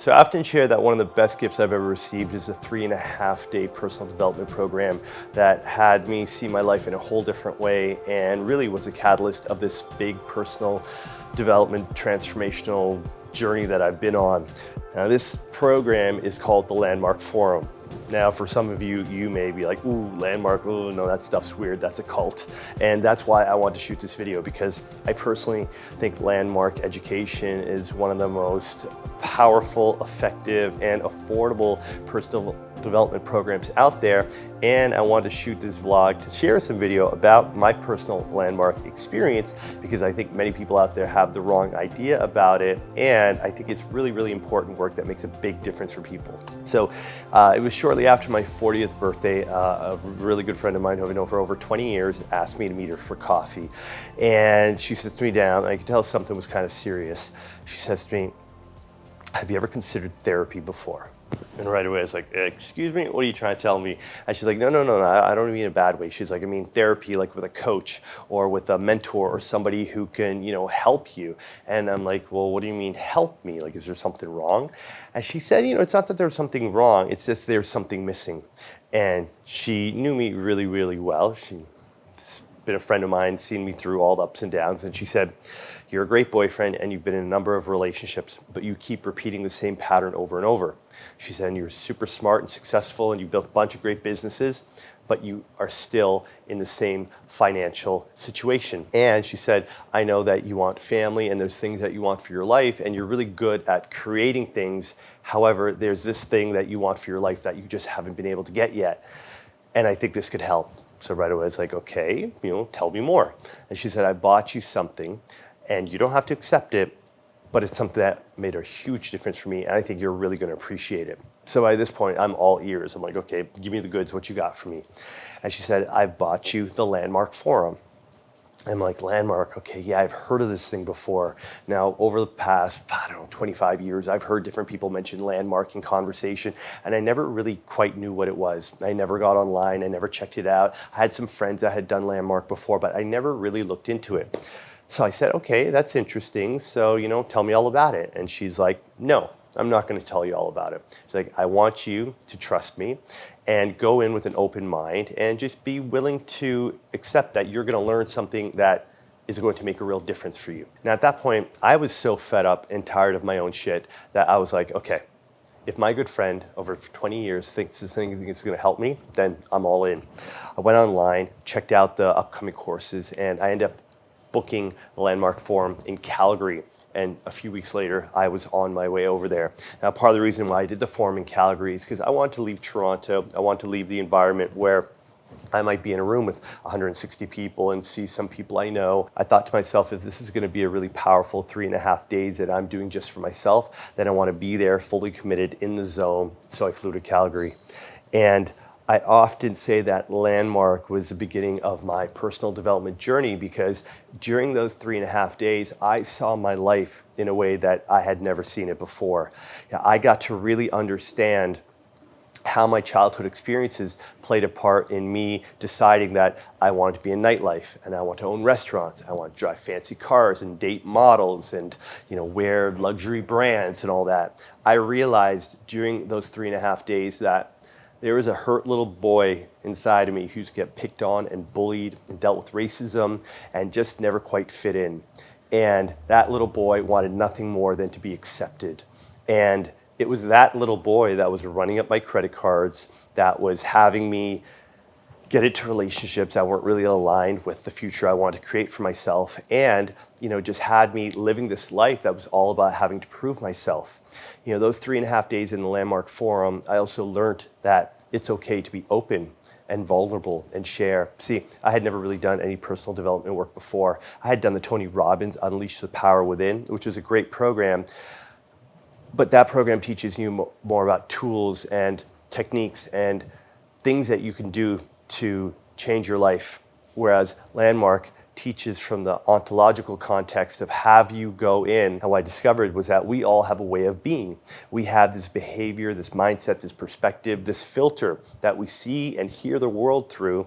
So I often share that one of the best gifts I've ever received is a 3.5-day personal development program that had me see my life in a whole different way and really was a catalyst of this big personal development transformational journey that I've been on. Now, this program is called the Landmark Forum. Now, for some of you, you may be like, ooh, Landmark, oh no, that stuff's weird, that's a cult. And that's why I wanted to shoot this video, because I personally think Landmark education is one of the most powerful, effective, and affordable personal development programs out there. And I wanted to shoot this vlog to share some video about my personal Landmark experience, because I think many people out there have the wrong idea about it. And I think it's really, really important work that makes a big difference for people. So it was shortly after my 40th birthday, a really good friend of mine who I've known for over 20 years asked me to meet her for coffee. And she sits me down, and I could tell something was kind of serious. She says to me, "Have you ever considered therapy before?" And right away I was like, "Excuse me, what are you trying to tell me?" And she's like, no, I don't mean in a bad way. She's like, I mean therapy, like with a coach or with a mentor or somebody who can, help you. And I'm like, well, what do you mean help me? Like, is there something wrong? And she said, it's not that there's something wrong, it's just there's something missing. And she knew me really, really well. She's been a friend of mine, seen me through all the ups and downs. And she said, "You're a great boyfriend and you've been in a number of relationships, but you keep repeating the same pattern over and over." She said, "You're super smart and successful and you built a bunch of great businesses, but you are still in the same financial situation." And she said, "I know that you want family and there's things that you want for your life and you're really good at creating things. However, there's this thing that you want for your life that you just haven't been able to get yet. And I think this could help." So right away I was like, okay, tell me more. And she said, "I bought you something and you don't have to accept it, but it's something that made a huge difference for me and I think you're really going to appreciate it." So by this point, I'm all ears. I'm like, okay, give me the goods, what you got for me? And she said, "I bought you the Landmark Forum." I'm like, Landmark, okay, yeah, I've heard of this thing before. Now, over the past, 25 years, I've heard different people mention Landmark in conversation, and I never really quite knew what it was. I never got online, I never checked it out. I had some friends that had done Landmark before, but I never really looked into it. So I said, okay, that's interesting, so, tell me all about it. And she's like, "No, I'm not going to tell you all about it." She's like, "I want you to trust me and go in with an open mind and just be willing to accept that you're going to learn something that is going to make a real difference for you." Now, at that point, I was so fed up and tired of my own shit that I was like, okay, if my good friend over 20 years thinks this thing is going to help me, then I'm all in. I went online, checked out the upcoming courses, and I ended up booking the Landmark Forum in Calgary. And a few weeks later, I was on my way over there. Now, part of the reason why I did the forum in Calgary is because I wanted to leave Toronto. I wanted to leave the environment where I might be in a room with 160 people and see some people I know. I thought to myself, if this is going to be a really powerful 3.5 days that I'm doing just for myself, then I want to be there fully committed in the zone. So I flew to Calgary. And I often say that Landmark was the beginning of my personal development journey, because during those 3.5 days, I saw my life in a way that I had never seen it before. I got to really understand how my childhood experiences played a part in me deciding that I wanted to be in nightlife and I want to own restaurants. I want to drive fancy cars and date models and wear luxury brands and all that. I realized during those 3.5 days that there was a hurt little boy inside of me who's get picked on and bullied and dealt with racism and just never quite fit in. And that little boy wanted nothing more than to be accepted. And it was that little boy that was running up my credit cards, that was having me get into relationships that weren't really aligned with the future I wanted to create for myself, and just had me living this life that was all about having to prove myself. Those 3.5 days in the Landmark Forum, I also learned that it's okay to be open and vulnerable and share. See, I had never really done any personal development work before. I had done the Tony Robbins Unleash the Power Within, which was a great program, but that program teaches you more about tools and techniques and things that you can do to change your life, whereas Landmark teaches from the ontological context of have you go in. How I discovered was that we all have a way of being. We have this behavior, this mindset, this perspective, this filter that we see and hear the world through.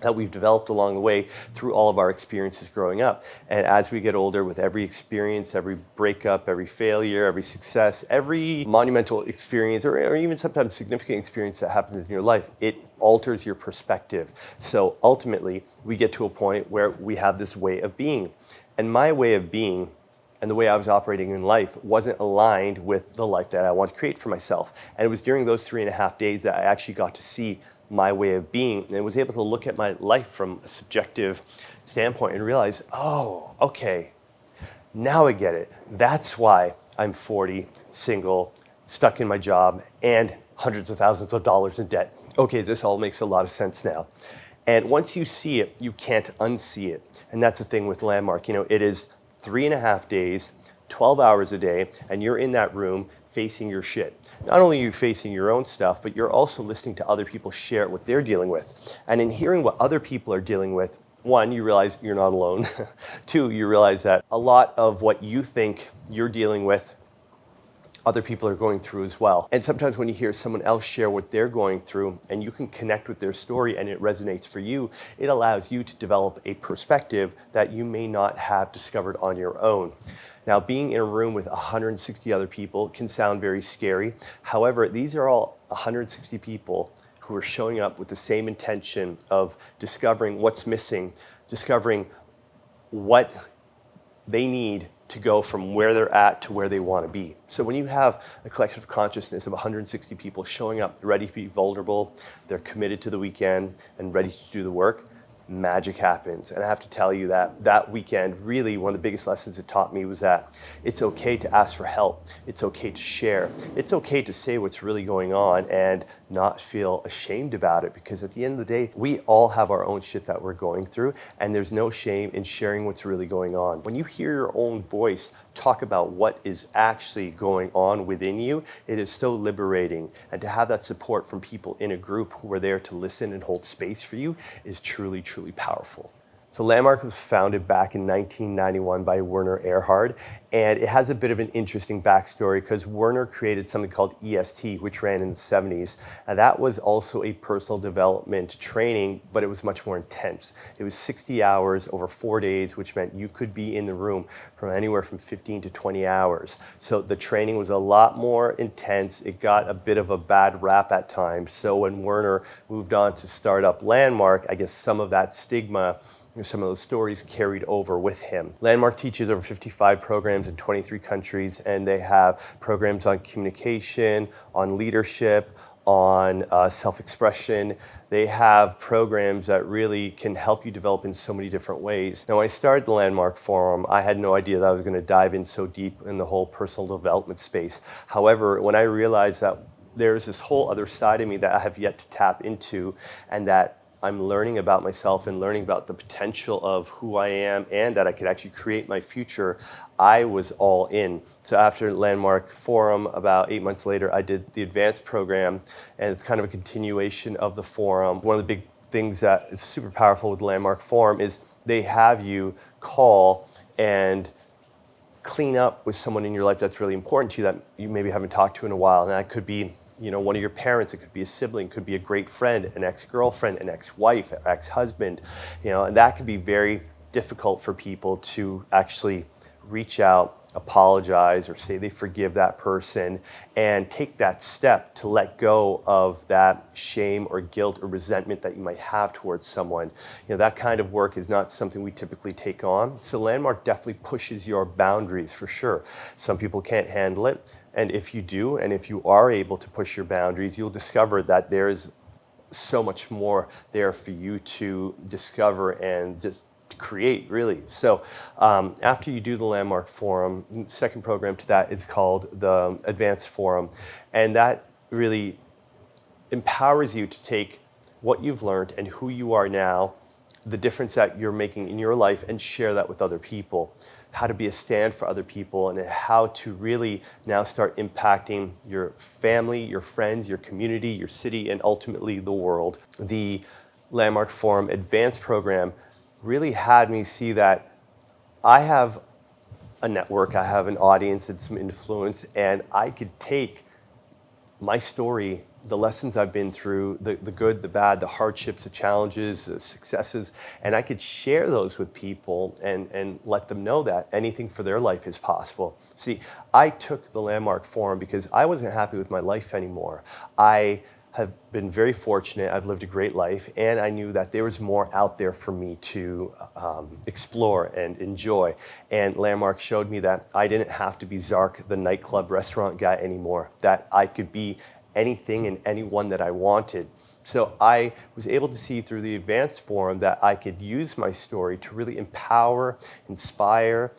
that we've developed along the way through all of our experiences growing up. And as we get older, with every experience, every breakup, every failure, every success, every monumental experience, or even sometimes significant experience that happens in your life, it alters your perspective. So ultimately, we get to a point where we have this way of being. And my way of being and the way I was operating in life wasn't aligned with the life that I want to create for myself. And it was during those 3.5 days that I actually got to see my way of being and was able to look at my life from a subjective standpoint and realize, oh, okay, now I get it. That's why I'm 40, single, stuck in my job, and hundreds of thousands of dollars in debt. Okay, this all makes a lot of sense now. And once you see it, you can't unsee it. And that's the thing with Landmark. It is 3.5 days, 12 hours a day, and you're in that room facing your shit. Not only are you facing your own stuff, but you're also listening to other people share what they're dealing with. And in hearing what other people are dealing with, one, you realize you're not alone. Two, you realize that a lot of what you think you're dealing with, other people are going through as well. And sometimes when you hear someone else share what they're going through and you can connect with their story and it resonates for you, it allows you to develop a perspective that you may not have discovered on your own. Now, being in a room with 160 other people can sound very scary. However, these are all 160 people who are showing up with the same intention of discovering what's missing, discovering what they need to go from where they're at to where they want to be. So when you have a collective consciousness of 160 people showing up, ready to be vulnerable, they're committed to the weekend and ready to do the work, magic happens. And I have to tell you that that weekend, really one of the biggest lessons it taught me was that it's okay to ask for help. It's okay to share. It's okay to say what's really going on and not feel ashamed about it, because at the end of the day, we all have our own shit that we're going through, and there's no shame in sharing what's really going on. When you hear your own voice talk about what is actually going on within you, it is so liberating. And to have that support from people in a group who are there to listen and hold space for you is truly, truly powerful. So Landmark was founded back in 1991 by Werner Erhard, and it has a bit of an interesting backstory because Werner created something called EST, which ran in the 70s, and that was also a personal development training, but it was much more intense. It was 60 hours over 4 days, which meant you could be in the room from anywhere from 15 to 20 hours. So the training was a lot more intense. It got a bit of a bad rap at times. So when Werner moved on to start up Landmark, I guess some of that stigma, some of those stories carried over with him. Landmark teaches over 55 programs in 23 countries, and they have programs on communication, on leadership, on self-expression. They have programs that really can help you develop in so many different ways. Now, when I started the Landmark Forum, I had no idea that I was going to dive in so deep in the whole personal development space. However, when I realized that there's this whole other side of me that I have yet to tap into, and that I'm learning about myself and learning about the potential of who I am and that I could actually create my future, I was all in. So after Landmark Forum, about 8 months later, I did the advanced program, and it's kind of a continuation of the forum. One of the big things that is super powerful with Landmark Forum is they have you call and clean up with someone in your life that's really important to you that you maybe haven't talked to in a while. And that could be one of your parents, it could be a sibling, it could be a great friend, an ex-girlfriend, an ex-wife, an ex-husband, and that could be very difficult for people to actually reach out, apologize, or say they forgive that person and take that step to let go of that shame or guilt or resentment that you might have towards someone. That kind of work is not something we typically take on. So Landmark definitely pushes your boundaries for sure. Some people can't handle it. And if you do, and if you are able to push your boundaries, you'll discover that there's so much more there for you to discover and just create, really. So after you do the Landmark Forum, the second program to that is called the Advanced Forum. And that really empowers you to take what you've learned and who you are now, the difference that you're making in your life, and share that with other people. How to be a stand for other people, and how to really now start impacting your family, your friends, your community, your city, and ultimately the world. The Landmark Forum Advanced program really had me see that I have a network, I have an audience and some influence, and I could take my story the lessons I've been through, the good, the bad, the hardships, the challenges, the successes, and I could share those with people and let them know that anything for their life is possible. See, I took the Landmark Forum because I wasn't happy with my life anymore. I have been very fortunate. I've lived a great life, and I knew that there was more out there for me to explore and enjoy. And Landmark showed me that I didn't have to be Zark, the nightclub restaurant guy anymore, that I could be anything and anyone that I wanted. So I was able to see through the Advanced Forum that I could use my story to really empower, inspire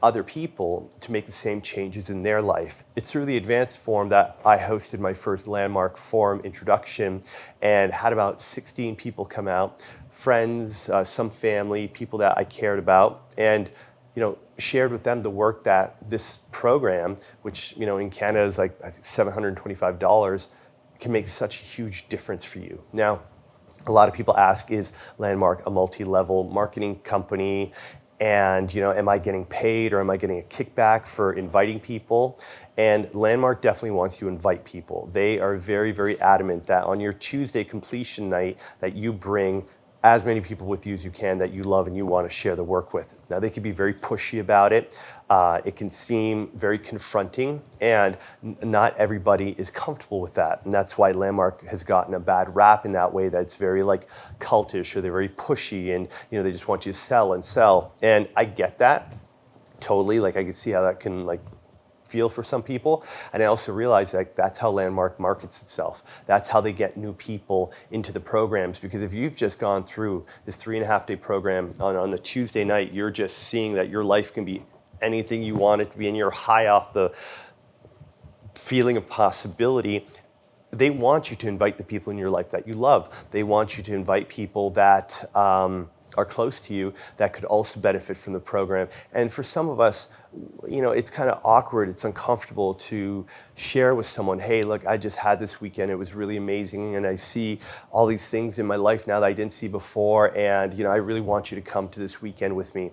other people to make the same changes in their life. It's through the Advanced Forum that I hosted my first Landmark Forum introduction and had about 16 people come out, friends, some family, people that I cared about, and shared with them the work that this program, which in Canada is like I think $725, can make such a huge difference for you. Now, a lot of people ask, is Landmark a multi-level marketing company? And am I getting paid or am I getting a kickback for inviting people? And Landmark definitely wants you to invite people. They are very, very adamant that on your Tuesday completion night that you bring as many people with you as you can that you love and you want to share the work with. Now, they can be very pushy about it. It can seem very confronting, and not everybody is comfortable with that. And that's why Landmark has gotten a bad rap in that way, that it's very like cultish, or they're very pushy, and they just want you to sell and sell. And I get that totally. Like, I can see how that can feel for some people. And I also realize that that's how Landmark markets itself. That's how they get new people into the programs. Because if you've just gone through this 3.5-day program on the Tuesday night, you're just seeing that your life can be anything you want it to be, and you're high off the feeling of possibility. They want you to invite the people in your life that you love. They want you to invite people that are close to you that could also benefit from the program. And for some of us, it's kind of awkward, it's uncomfortable to share with someone, hey, look, I just had this weekend, it was really amazing, and I see all these things in my life now that I didn't see before, and I really want you to come to this weekend with me.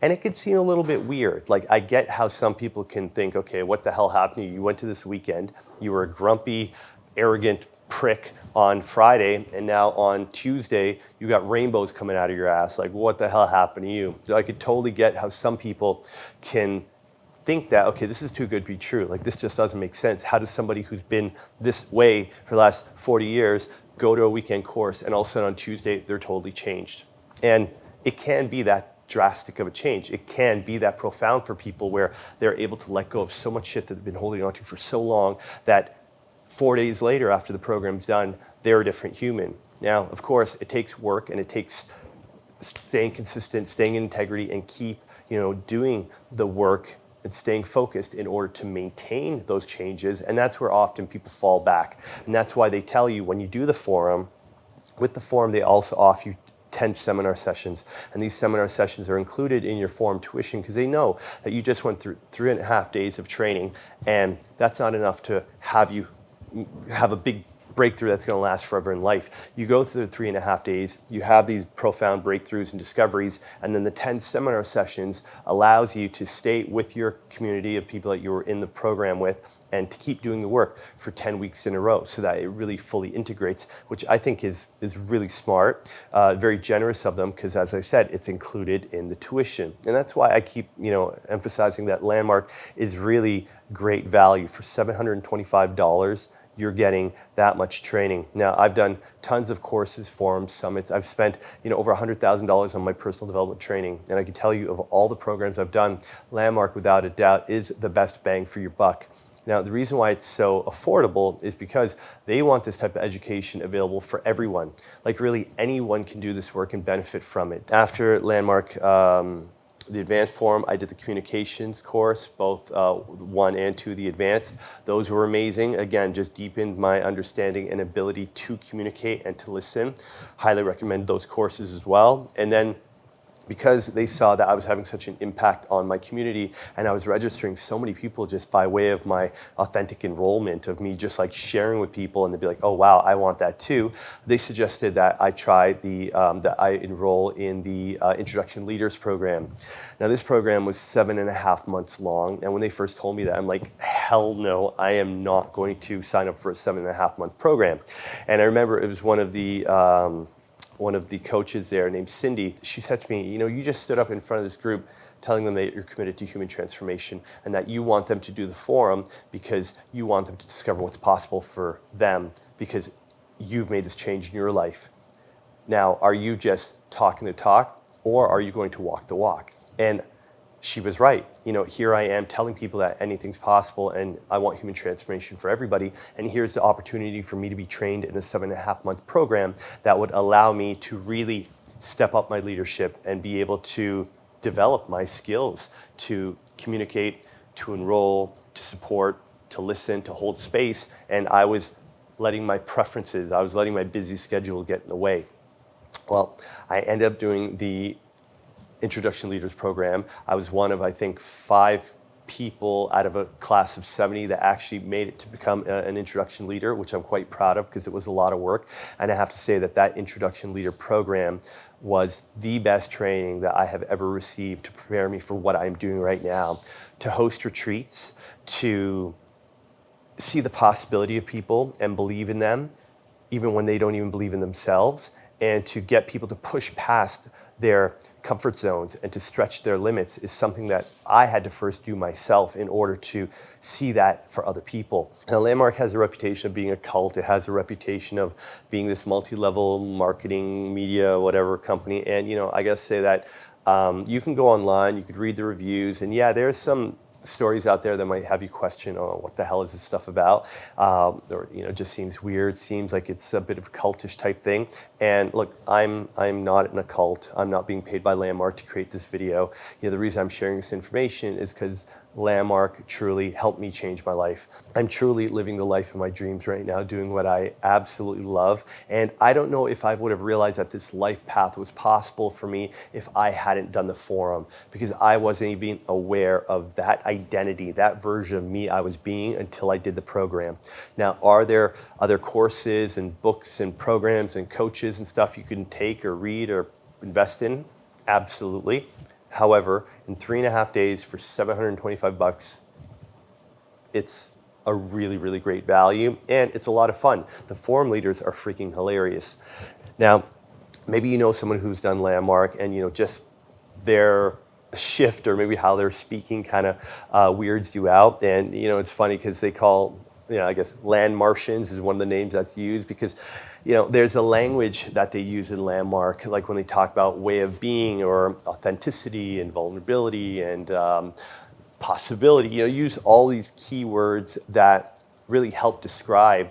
And it could seem a little bit weird. Like, I get how some people can think, okay, what the hell happened to you? You went to this weekend, you were a grumpy, arrogant prick on Friday, and now on Tuesday you got rainbows coming out of your ass. Like, what the hell happened to you? So I could totally get how some people can think that, okay, this is too good to be true. Like, this just doesn't make sense. How does somebody who's been this way for the last 40 years go to a weekend course and all of a sudden on Tuesday they're totally changed? And it can be that drastic of a change. It can be that profound for people where they're able to let go of so much shit that they've been holding on to for so long that 4 days later, after the program's done, they're a different human. Now, of course, it takes work, and it takes staying consistent, staying in integrity, and keep, doing the work and staying focused in order to maintain those changes. And that's where often people fall back. And that's why they tell you when you do the forum, with the forum, they also offer you 10 seminar sessions. And these seminar sessions are included in your forum tuition because they know that you just went through 3.5 days of training, and that's not enough to have you have a big breakthrough that's going to last forever in life. You go through the 3.5 days, you have these profound breakthroughs and discoveries, and then the 10 seminar sessions allows you to stay with your community of people that you were in the program with and to keep doing the work for 10 weeks in a row so that it really fully integrates, which I think is really smart, very generous of them, because as I said, it's included in the tuition. And that's why I keep emphasizing that Landmark is really great value. For $725, you're getting that much training. Now, I've done tons of courses, forums, summits. I've spent over $100,000 on my personal development training. And I can tell you, of all the programs I've done, Landmark, without a doubt, is the best bang for your buck. Now, the reason why it's so affordable is because they want this type of education available for everyone. Like, really, anyone can do this work and benefit from it. After Landmark, the Advanced Forum, I did the communications course, both 1 and 2, the Advanced. Those were amazing. Again, just deepened my understanding and ability to communicate and to listen. Highly recommend those courses as well. And then, because they saw that I was having such an impact on my community and I was registering so many people just by way of my authentic enrollment, of me just like sharing with people, and they'd be like, oh wow, I want that too. They suggested that I try that I enroll in the Introduction Leaders program. Now, this program was 7.5 months long, and when they first told me that, I'm like, hell no, I am not going to sign up for a 7.5 month program. And I remember it was one of the coaches there named Cindy. She said to me, you just stood up in front of this group telling them that you're committed to human transformation and that you want them to do the forum because you want them to discover what's possible for them because you've made this change in your life. Now, are you just talking the talk or are you going to walk the walk? And she was right. Here I am telling people that anything's possible and I want human transformation for everybody. And here's the opportunity for me to be trained in a 7.5 month program that would allow me to really step up my leadership and be able to develop my skills to communicate, to enroll, to support, to listen, to hold space. And I was letting my preferences, I was letting my busy schedule get in the way. Well, I ended up doing the Introduction Leaders Program. I was one of, I think, 5 people out of a class of 70 that actually made it to become an introduction leader, which I'm quite proud of because it was a lot of work. And I have to say that Introduction Leader Program was the best training that I have ever received to prepare me for what I'm doing right now, to host retreats, to see the possibility of people and believe in them, even when they don't even believe in themselves, and to get people to push past their comfort zones and to stretch their limits is something that I had to first do myself in order to see that for other people. Now, Landmark has a reputation of being a cult. It has a reputation of being this multi-level marketing, media, whatever company. And, I gotta say that you can go online, you could read the reviews, and yeah, there's some stories out there that might have you question, oh, what the hell is this stuff about? Or just seems weird, seems like it's a bit of a cultish type thing. And look, I'm not in a cult. I'm not being paid by Landmark to create this video. The reason I'm sharing this information is because Landmark truly helped me change my life. I'm truly living the life of my dreams right now, doing what I absolutely love. And I don't know if I would have realized that this life path was possible for me if I hadn't done the forum, because I wasn't even aware of that identity, that version of me I was being until I did the program. Now, are there other courses and books and programs and coaches and stuff you can take or read or invest in? Absolutely. However, in 3.5 days for $725, it's a really, really great value, and it's a lot of fun. The forum leaders are freaking hilarious. Now, maybe you know someone who's done Landmark, and just their shift or maybe how they're speaking kind of weirds you out. And it's funny because they call, I guess Land Martians is one of the names that's used because there's a language that they use in Landmark, like when they talk about way of being or authenticity and vulnerability and possibility, use all these keywords that really help describe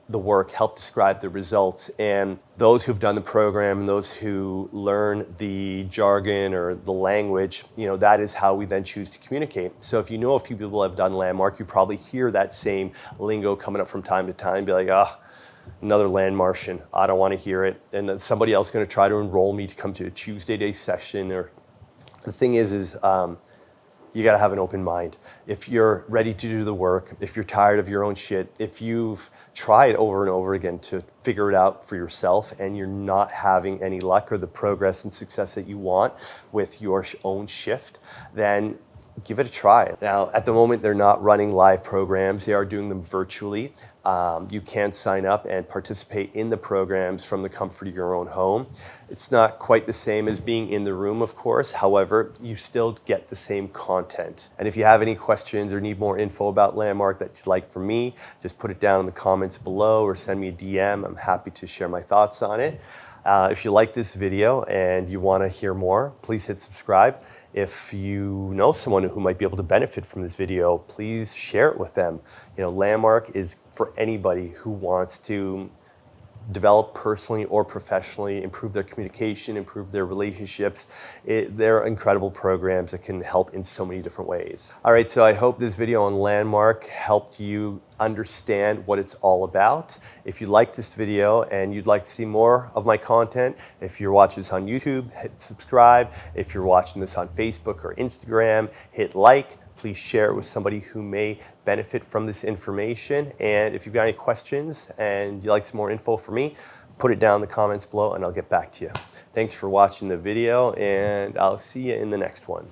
the work, help describe the results. And those who've done the program and those who learn the jargon or the language, that is how we then choose to communicate. So if you know a few people have done Landmark, you probably hear that same lingo coming up from time to time, be like, another land Martian, I don't want to hear it. And then somebody else is going to try to enroll me to come to a Tuesday day session. Or the thing is you got to have an open mind. If you're ready to do the work, if you're tired of your own shit, if you've tried over and over again to figure it out for yourself and you're not having any luck or the progress and success that you want with your own shift, then give it a try. Now, at the moment, they're not running live programs. They are doing them virtually. You can sign up and participate in the programs from the comfort of your own home. It's not quite the same as being in the room, of course. However, you still get the same content. And if you have any questions or need more info about Landmark that you'd like from me, just put it down in the comments below or send me a DM. I'm happy to share my thoughts on it. If you like this video and you want to hear more, please hit subscribe. If you know someone who might be able to benefit from this video, please share it with them. Landmark is for anybody who wants to develop personally or professionally, improve their communication, improve their relationships. They're incredible programs that can help in so many different ways. All right, so I hope this video on Landmark helped you understand what it's all about. If you like this video and you'd like to see more of my content, if you're watching this on YouTube, hit subscribe. If you're watching this on Facebook or Instagram, hit like. Please share it with somebody who may benefit from this information. And if you've got any questions and you'd like some more info from me, put it down in the comments below and I'll get back to you. Thanks for watching the video and I'll see you in the next one.